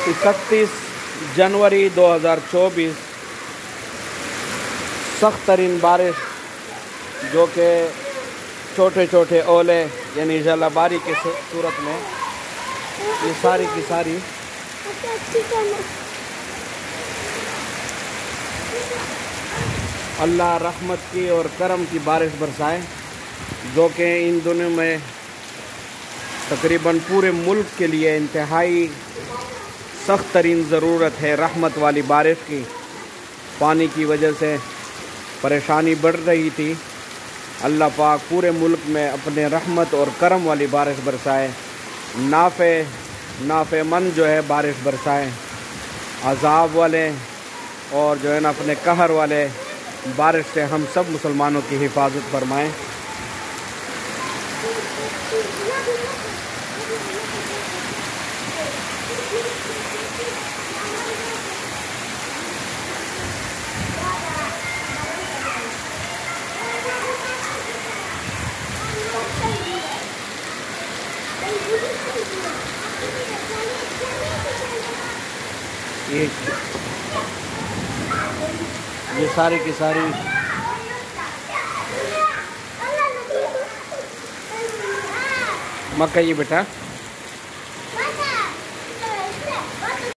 31 जनवरी 2024 सख्त तरीन बारिश जो कि छोटे छोटे ओले यानी जलाबारी के सूरत में ये सारी की सारी अल्लाह रहमत की और करम की बारिश बरसाए, जो कि इन दिनों में तकरीबन पूरे मुल्क के लिए इंतहाई सख्त तरीन ज़रूरत है रहमत वाली बारिश की। पानी की वजह से परेशानी बढ़ रही थी। अल्लाह पाक पूरे मुल्क में अपने रहमत और करम वाली बारिश बरसाए, नाफ़ेमंद जो है बारिश बरसाए, अज़ाब वाले और जो है ना अपने कहर वाले बारिश से हम सब मुसलमानों की हिफाजत फरमाएँ। ये सारी की सारी मक्का ये बेटा